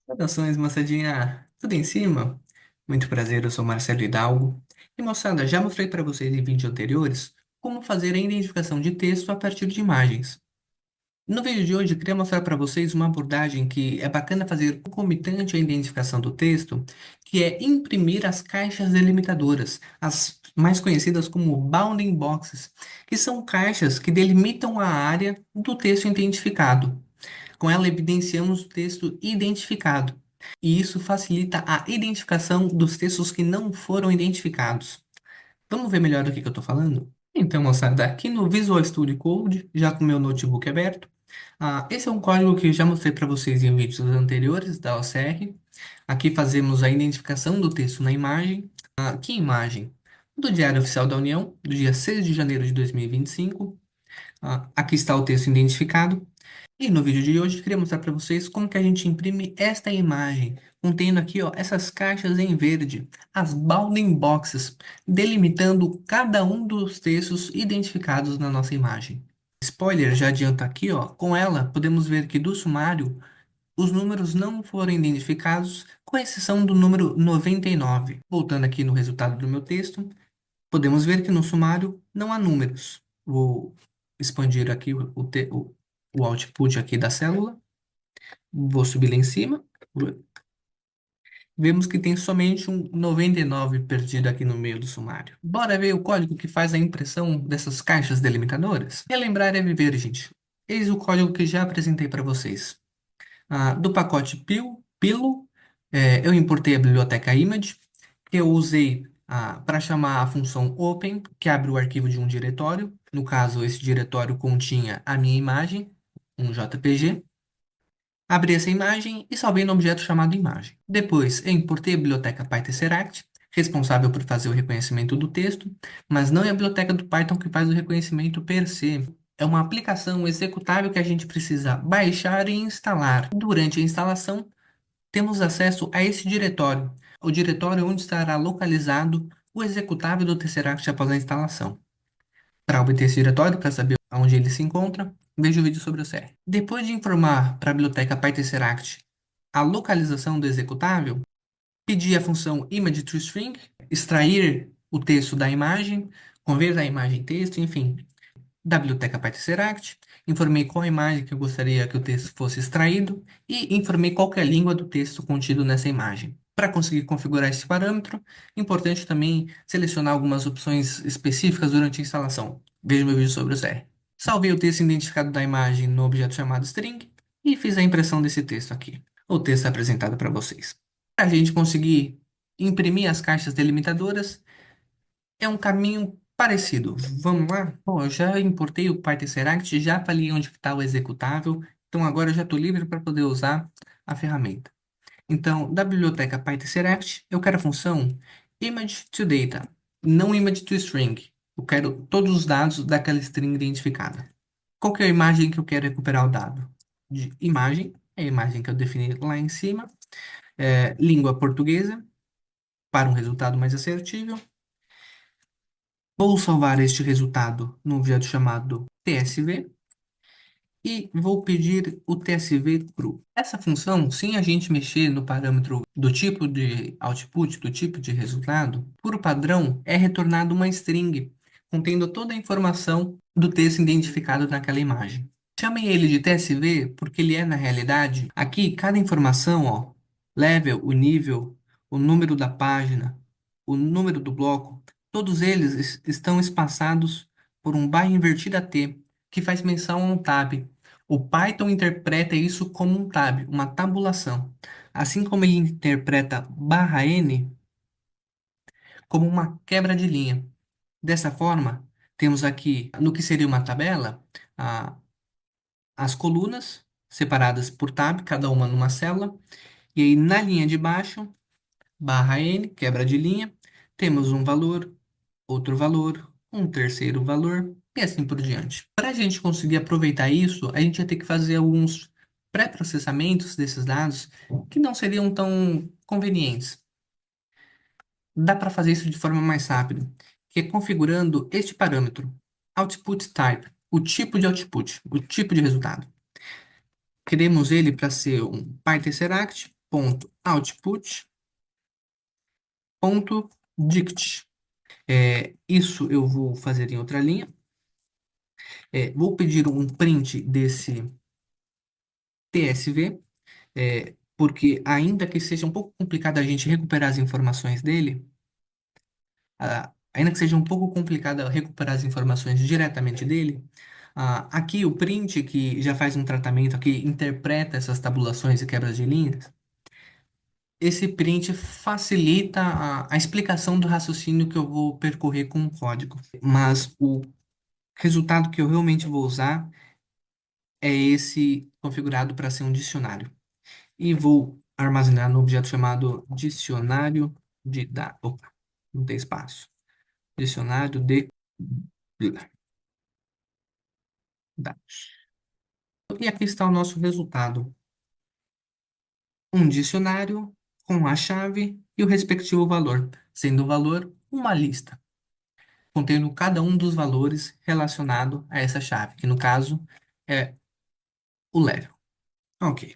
Saudações, moçadinha. Tudo em cima? Muito prazer, eu sou Marcelo Hidalgo. E moçada, já mostrei para vocês em vídeos anteriores como fazer a identificação de texto a partir de imagens. No vídeo de hoje, eu queria mostrar para vocês uma abordagem que é bacana fazer concomitante à identificação do texto, que é imprimir as caixas delimitadoras, as mais conhecidas como bounding boxes, que são caixas que delimitam a área do texto identificado. Com ela, evidenciamos o texto identificado, e isso facilita a identificação dos textos que não foram identificados. Vamos ver melhor do que eu estou falando? Então, moçada, aqui no Visual Studio Code, já com o meu notebook aberto, esse é um código que eu já mostrei para vocês em vídeos anteriores da OCR. Aqui fazemos a identificação do texto na imagem. Que imagem? Do Diário Oficial da União, do dia 6 de janeiro de 2025. Aqui está o texto identificado. E no vídeo de hoje, eu queria mostrar para vocês como que a gente imprime esta imagem, contendo aqui, ó, essas caixas em verde, as bounding boxes, delimitando cada um dos textos identificados na nossa imagem. Spoiler, já adianto aqui, ó, com ela podemos ver que do sumário os números não foram identificados, com exceção do número 99. Voltando aqui no resultado do meu texto, podemos ver que no sumário não há números. Vou expandir aqui o output aqui da célula. Vou subir lá em cima. Vemos que tem somente um 99 perdido aqui no meio do sumário. Bora ver o código que faz a impressão dessas caixas delimitadoras? Relembrar é viver, gente. Eis o código que já apresentei para vocês. Do pacote Pilo, eu importei a biblioteca image, que eu usei para chamar a função open, que abre o arquivo de um diretório. No caso, esse diretório continha a minha imagem, um JPG. Abri essa imagem e salvei no objeto chamado imagem. Depois, eu importei a biblioteca PyTesseract, responsável por fazer o reconhecimento do texto, mas não é a biblioteca do Python que faz o reconhecimento per se. É uma aplicação executável que a gente precisa baixar e instalar. Durante a instalação, temos acesso a esse diretório, o diretório onde estará localizado o executável do Tesseract após a instalação. Para obter esse diretório, para saber onde ele se encontra, veja o vídeo sobre o CR. Depois de informar para a biblioteca PyTesseract a localização do executável, pedi a função image_toString, extrair o texto da imagem, converter a imagem em texto, enfim, da biblioteca PyTesseract, informei qual imagem que eu gostaria que o texto fosse extraído e informei qual que é a língua do texto contido nessa imagem. Para conseguir configurar esse parâmetro, é importante também selecionar algumas opções específicas durante a instalação. Veja meu vídeo sobre o CR. Salvei o texto identificado da imagem no objeto chamado string e fiz a impressão desse texto aqui. O texto é apresentado para vocês. Para a gente conseguir imprimir as caixas delimitadoras, é um caminho parecido. Vamos lá? Bom, eu já importei o PyTesseract, já falei onde está o executável, então agora eu já estou livre para poder usar a ferramenta. Então, da biblioteca PyTesseract, eu quero a função image_to_data, não image_to_string. Eu quero todos os dados daquela string identificada. Qual que é a imagem que eu quero recuperar o dado? De imagem, é a imagem que eu defini lá em cima, língua portuguesa, para um resultado mais assertivo. Vou salvar este resultado num objeto chamado TSV e vou pedir o TSV cru. Essa função, sem a gente mexer no parâmetro do tipo de output, do tipo de resultado, por padrão é retornado uma string contendo toda a informação do texto identificado naquela imagem. Chamei ele de TSV porque ele é, na realidade, aqui cada informação, ó, level, o nível, o número da página, o número do bloco, todos eles estão espaçados por um barra invertida T, que faz menção a um tab. O Python interpreta isso como um tab, uma tabulação, assim como ele interpreta barra N como uma quebra de linha. Dessa forma, temos aqui, no que seria uma tabela, a- as colunas separadas por tab, cada uma numa célula, e aí na linha de baixo, barra N, quebra de linha, temos um valor, outro valor, um terceiro valor e assim por diante. Para a gente conseguir aproveitar isso, a gente vai ter que fazer alguns pré-processamentos desses dados que não seriam tão convenientes. Dá para fazer isso de forma mais rápida, que é configurando este parâmetro, output type, o tipo de output, o tipo de resultado. Queremos ele para ser um PyTesseract, ponto output ponto dict. Isso eu vou fazer em outra linha. Vou pedir um print desse TSV, porque ainda que seja um pouco complicado a gente recuperar as informações dele, ainda que seja um pouco complicado recuperar as informações diretamente dele, aqui o print que já faz um tratamento aqui, interpreta essas tabulações e quebras de linhas, esse print facilita a explicação do raciocínio que eu vou percorrer com o código. Mas o resultado que eu realmente vou usar é esse configurado para ser um dicionário. E vou armazenar no objeto chamado dicionário de dados. Opa, não tem espaço. Dicionário de dados. E aqui está o nosso resultado. Um dicionário com a chave e o respectivo valor, sendo o valor uma lista, contendo cada um dos valores relacionado a essa chave, que no caso é o level. Ok.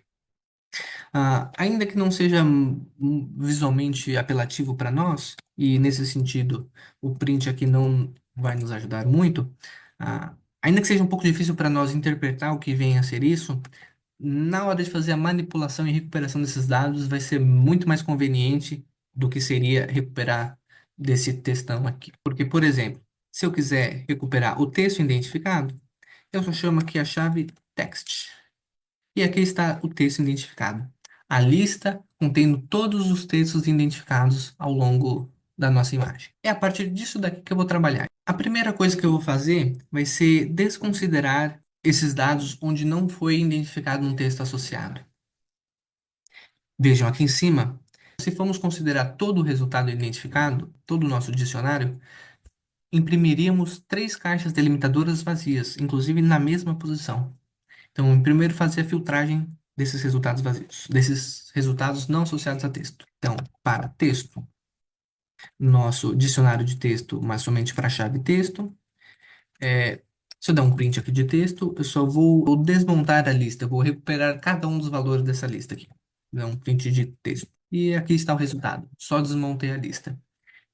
Ainda que não seja visualmente apelativo para nós, e nesse sentido o print aqui não vai nos ajudar muito, ainda que seja um pouco difícil para nós interpretar o que vem a ser isso, na hora de fazer a manipulação e recuperação desses dados, vai ser muito mais conveniente do que seria recuperar desse textão aqui. Porque, por exemplo, se eu quiser recuperar o texto identificado, eu só chamo aqui a chave text. E aqui está o texto identificado. A lista contendo todos os textos identificados ao longo da nossa imagem. É a partir disso daqui que eu vou trabalhar. A primeira coisa que eu vou fazer vai ser desconsiderar esses dados onde não foi identificado um texto associado. Vejam aqui em cima, se formos considerar todo o resultado identificado, todo o nosso dicionário, imprimiríamos três caixas delimitadoras vazias, inclusive na mesma posição. Então, primeiro fazer a filtragem desses resultados vazios, desses resultados não associados a texto. Então, para texto, nosso dicionário de texto, mas somente para a chave texto. Se eu der um print aqui de texto, eu só vou desmontar a lista, eu vou recuperar cada um dos valores dessa lista aqui. Dar um print de texto. E aqui está o resultado. Só desmontei a lista.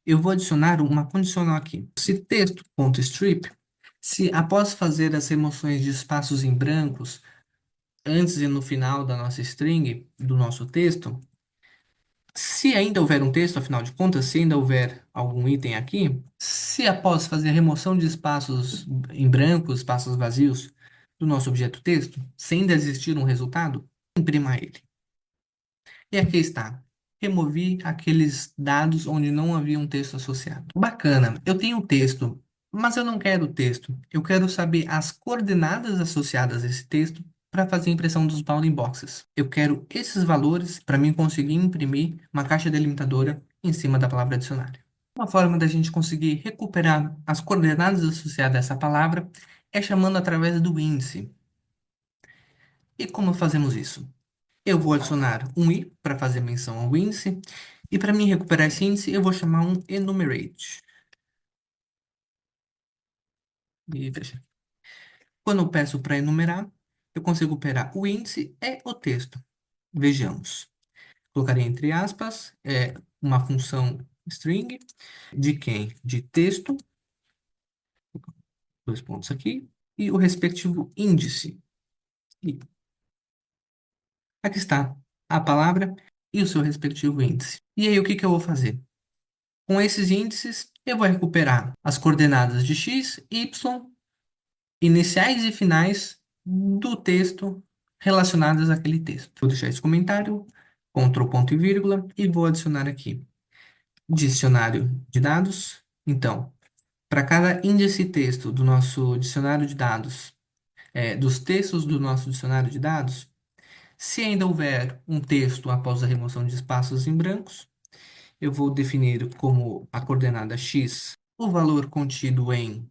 Eu vou adicionar uma condicional aqui. Se texto.strip, se após fazer as remoções de espaços em brancos, antes e no final da nossa string, do nosso texto, se ainda houver um texto, afinal de contas, se ainda houver algum item aqui, se após fazer a remoção de espaços em branco, espaços vazios do nosso objeto texto, se ainda existir um resultado, imprima ele. E aqui está. Removi aqueles dados onde não havia um texto associado. Bacana, eu tenho o texto, mas eu não quero o texto. Eu quero saber as coordenadas associadas a esse texto para fazer a impressão dos bounding boxes. Eu quero esses valores para mim conseguir imprimir uma caixa delimitadora em cima da palavra dicionário. Uma forma da gente conseguir recuperar as coordenadas associadas a essa palavra é chamando através do índice. E como fazemos isso? Eu vou adicionar um i para fazer menção ao índice. E para mim recuperar esse índice, eu vou chamar um enumerate. E fecha. Quando eu peço para enumerar, eu consigo operar o índice e o texto. Vejamos. Colocarei entre aspas uma função string de quem? De texto, dois pontos aqui, e o respectivo índice. E aqui está a palavra e o seu respectivo índice. E aí, o que que eu vou fazer? Com esses índices, eu vou recuperar as coordenadas de x, y, iniciais e finais do texto relacionadas àquele texto. Vou deixar esse comentário, Ctrl, ponto e vírgula, e vou adicionar aqui dicionário de dados. Então, para cada índice texto do nosso dicionário de dados, dos textos do nosso dicionário de dados, se ainda houver um texto após a remoção de espaços em brancos, eu vou definir como a coordenada x o valor contido em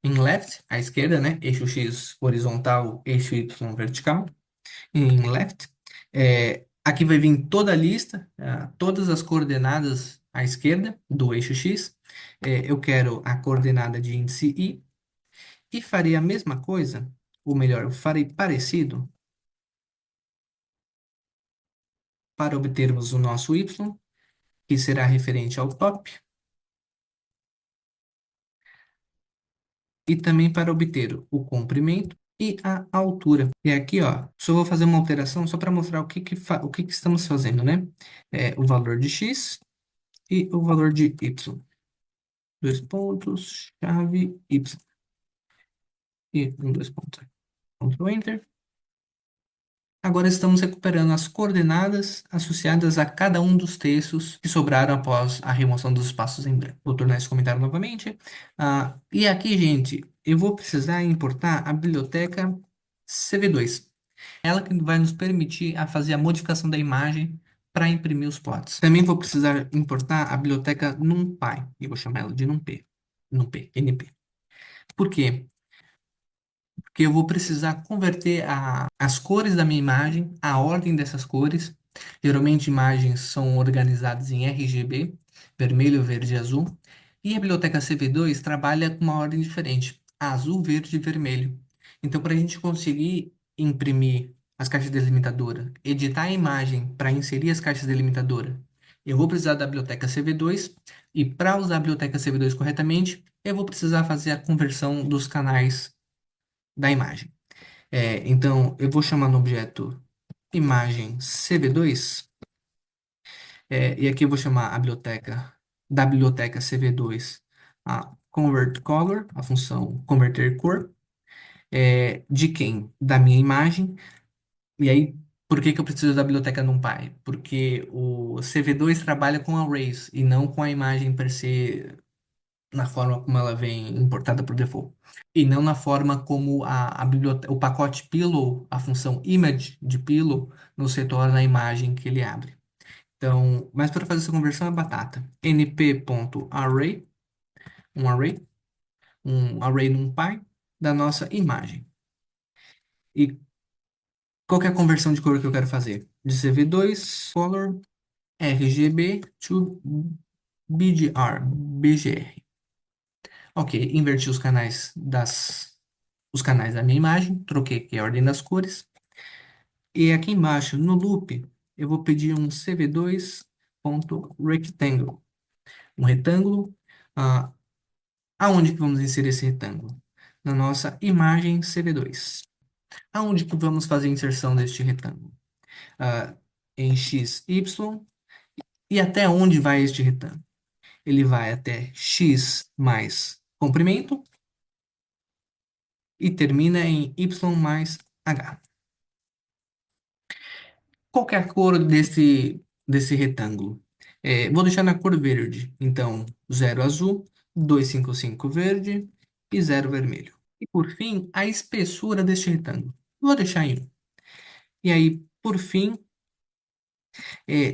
left, à esquerda, né? Eixo x horizontal, eixo y vertical, em left. Aqui vai vir toda a lista, todas as coordenadas à esquerda do eixo x. Eu quero a coordenada de índice i e farei a mesma coisa, ou melhor, eu farei parecido para obtermos o nosso y, que será referente ao top, e também para obter o comprimento e a altura. E aqui, ó, só vou fazer uma alteração só para mostrar o que que estamos fazendo, né? O valor de x e o valor de y. Dois pontos, chave, y. E dois pontos. Ctrl Enter. Agora estamos recuperando as coordenadas associadas a cada um dos textos que sobraram após a remoção dos espaços em branco. Vou tornar esse comentário novamente. E aqui, gente, eu vou precisar importar a biblioteca CV2. Ela que vai nos permitir a fazer a modificação da imagem para imprimir os plots. Também vou precisar importar a biblioteca NumPy. E vou chamar ela de NumPy. NumPy, NP. Por quê? Porque eu vou precisar converter as cores da minha imagem, a ordem dessas cores. Geralmente, imagens são organizadas em RGB, vermelho, verde e azul. E a biblioteca CV2 trabalha com uma ordem diferente, azul, verde e vermelho. Então, para a gente conseguir imprimir as caixas delimitadoras, editar a imagem para inserir as caixas delimitadoras, eu vou precisar da biblioteca CV2. E para usar a biblioteca CV2 corretamente, eu vou precisar fazer a conversão dos canais da imagem. Então, eu vou chamar no objeto imagem CV2, e aqui eu vou chamar a biblioteca da biblioteca CV2 a convert color, a função converter cor, de quem? Da minha imagem. E aí, por que que eu preciso da biblioteca NumPy? Porque o CV2 trabalha com arrays e não com a imagem per se na forma como ela vem importada por default. E não na forma como a biblioteca, o pacote Pillow, a função image de Pillow, nos retorna a imagem que ele abre. Então, mas para fazer essa conversão é batata. np.array, um array NumPy da nossa imagem. E qual que é a conversão de cor que eu quero fazer? De CV2 color RGB to BGR. Ok, inverti os canais da minha imagem, troquei aqui a ordem das cores. E aqui embaixo, no loop, eu vou pedir um cv2.rectangle, um retângulo. Ah, aonde que vamos inserir esse retângulo? Na nossa imagem CV2. Aonde que vamos fazer a inserção deste retângulo? Ah, em x, y. E até onde vai este retângulo? Ele vai até x mais comprimento e termina em y mais h. Qual que é a cor desse retângulo? Vou deixar na cor verde. Então, zero azul, 255 verde e zero vermelho. E por fim, a espessura deste retângulo. Vou deixar em 1. E aí, por fim,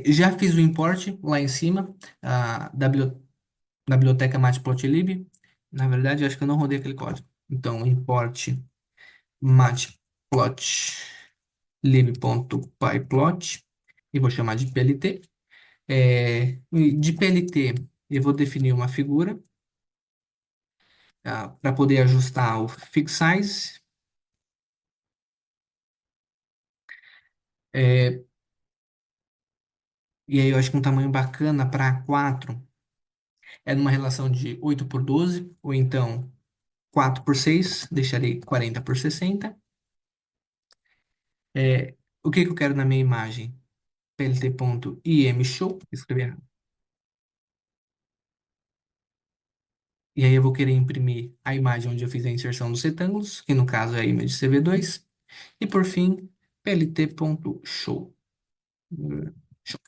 já fiz o import lá em cima da biblioteca Matplotlib. Na verdade, acho que eu não rodei aquele código. Então, import matplotlib.pyplot e vou chamar de PLT. De PLT, eu vou definir uma figura para poder ajustar o fix size. É, e aí eu acho que um tamanho bacana para 4 é numa relação de 8 por 12, ou então 4 por 6, deixarei 40 por 60. O que que eu quero na minha imagem? plt.imshow, escrever errado. E aí eu vou querer imprimir a imagem onde eu fiz a inserção dos retângulos, que no caso é a image CV2. E por fim, plt.show. Show.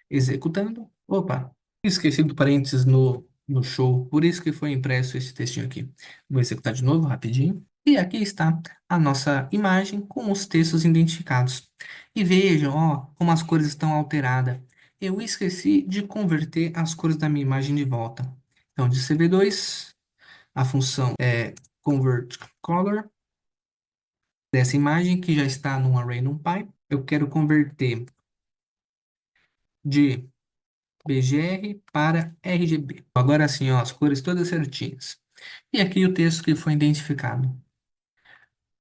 Executando. Opa, esqueci do parênteses no show, por isso que foi impresso esse textinho aqui. Vou executar de novo, rapidinho. E aqui está a nossa imagem com os textos identificados. E vejam, ó, como as cores estão alteradas. Eu esqueci de converter as cores da minha imagem de volta. Então, de CV2, a função é convert color dessa imagem que já está num array NumPy. Eu quero converter de BGR para RGB. Agora sim, ó, as cores todas certinhas. E aqui o texto que foi identificado.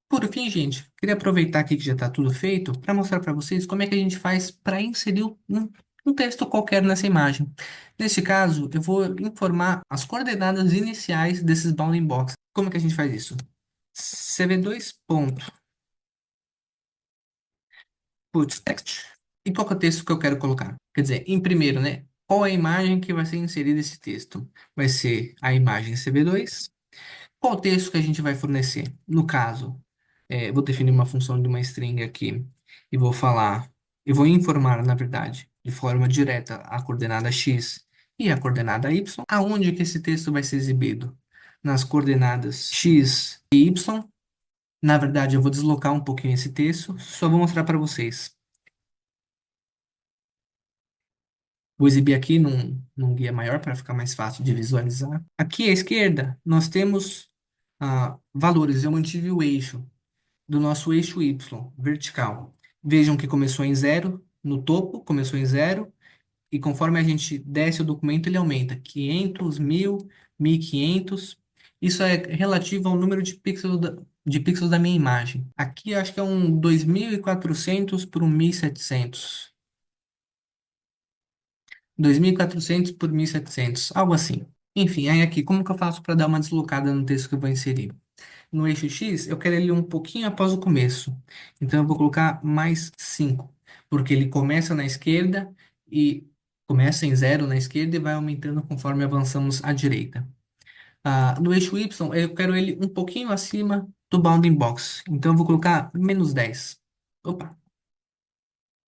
Por fim, gente, queria aproveitar aqui que já está tudo feito para mostrar para vocês como é que a gente faz para inserir um texto qualquer nessa imagem. Neste caso, eu vou informar as coordenadas iniciais desses bounding box. Como é que a gente faz isso? cv2 ponto puts text. E qual que é o texto que eu quero colocar? Quer dizer, em primeiro, né? Qual é a imagem que vai ser inserida esse texto? Vai ser a imagem cv2. Qual o texto que a gente vai fornecer? No caso, vou definir uma função de uma string aqui e vou falar, eu vou informar, na verdade, de forma direta a coordenada x e a coordenada y, aonde que esse texto vai ser exibido? Nas coordenadas x e y. Na verdade, eu vou deslocar um pouquinho esse texto, só vou mostrar para vocês. Vou exibir aqui num guia maior para ficar mais fácil de visualizar. Aqui à esquerda, nós temos valores. Eu mantive o eixo do nosso eixo Y, vertical. Vejam que começou em zero, no topo começou em zero, e conforme a gente desce o documento, ele aumenta 500, 1000, 1500. Isso é relativo ao número de pixels da minha imagem. Aqui eu acho que é um 2400 por um 1700. 2400 por 1700, algo assim. Enfim, aí aqui, como que eu faço para dar uma deslocada no texto que eu vou inserir? No eixo X, eu quero ele um pouquinho após o começo. Então, eu vou colocar mais 5, porque ele começa na esquerda e começa em zero na esquerda e vai aumentando conforme avançamos à direita. No eixo Y, eu quero ele um pouquinho acima do bounding box. Então, eu vou colocar -10. Opa,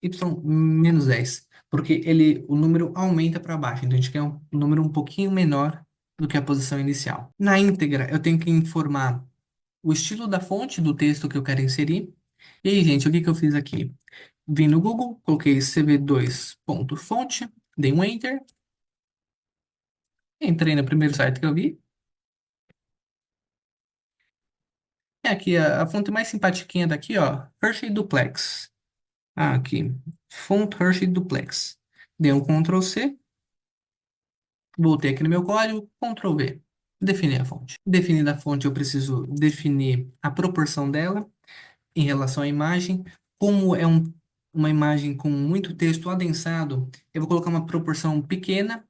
Y -10, porque o número aumenta para baixo. Então, a gente quer um número um pouquinho menor do que a posição inicial. Na íntegra, eu tenho que informar o estilo da fonte do texto que eu quero inserir. E aí, gente, o que que eu fiz aqui? Vim no Google, coloquei cv2.fonte, dei um Enter, entrei no primeiro site que eu vi. É aqui a fonte mais simpatiquinha daqui, ó, Hershey Duplex. Aqui, Font Hershey Duplex. Dei um Ctrl C, voltei aqui no meu código, Ctrl V. Definir a fonte. Definida a fonte, eu preciso definir a proporção dela em relação à imagem. Como é uma imagem com muito texto adensado, eu vou colocar uma proporção pequena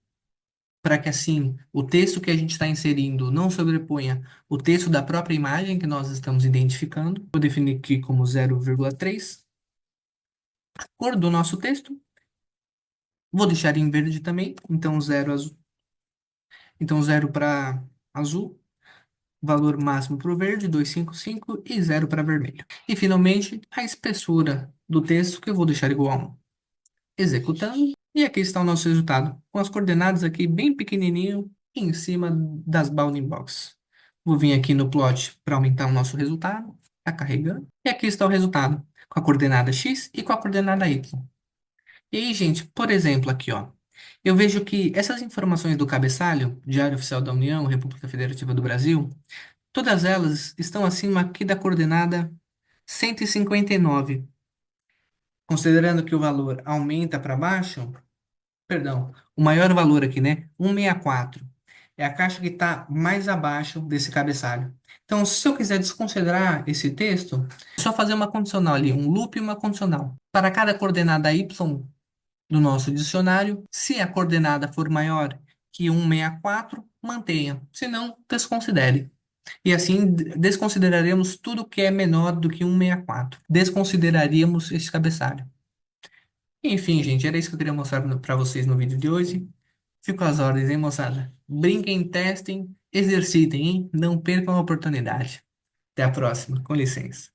para que assim o texto que a gente está inserindo não sobreponha o texto da própria imagem que nós estamos identificando. Vou definir aqui como 0,3. A cor do nosso texto, vou deixar em verde também, então 0 azul. Então 0 para azul. Valor máximo para o verde, 255, e zero para vermelho. E, finalmente, a espessura do texto, que eu vou deixar igual a 1. Executando. E aqui está o nosso resultado, com as coordenadas aqui bem pequenininho em cima das bounding box. Vou vir aqui no plot para aumentar o nosso resultado. Está carregando. E aqui está o resultado, com a coordenada x e com a coordenada y. E aí, gente, por exemplo, aqui, ó. Eu vejo que essas informações do cabeçalho, Diário Oficial da União, República Federativa do Brasil, todas elas estão acima aqui da coordenada 159. Considerando que o valor aumenta para baixo, perdão, o maior valor aqui, né? 164. É a caixa que está mais abaixo desse cabeçalho. Então, se eu quiser desconsiderar esse texto, é só fazer uma condicional ali, um loop e uma condicional. Para cada coordenada y do nosso dicionário, se a coordenada for maior que 164, mantenha. Se não, desconsidere. E assim desconsideraremos tudo que é menor do que 164. Desconsideraríamos esse cabeçalho. Enfim, gente, era isso que eu queria mostrar para vocês no vídeo de hoje. Fico às ordens, hein, moçada? Brinquem, testem, exercitem, hein? Não percam a oportunidade. Até a próxima. Com licença.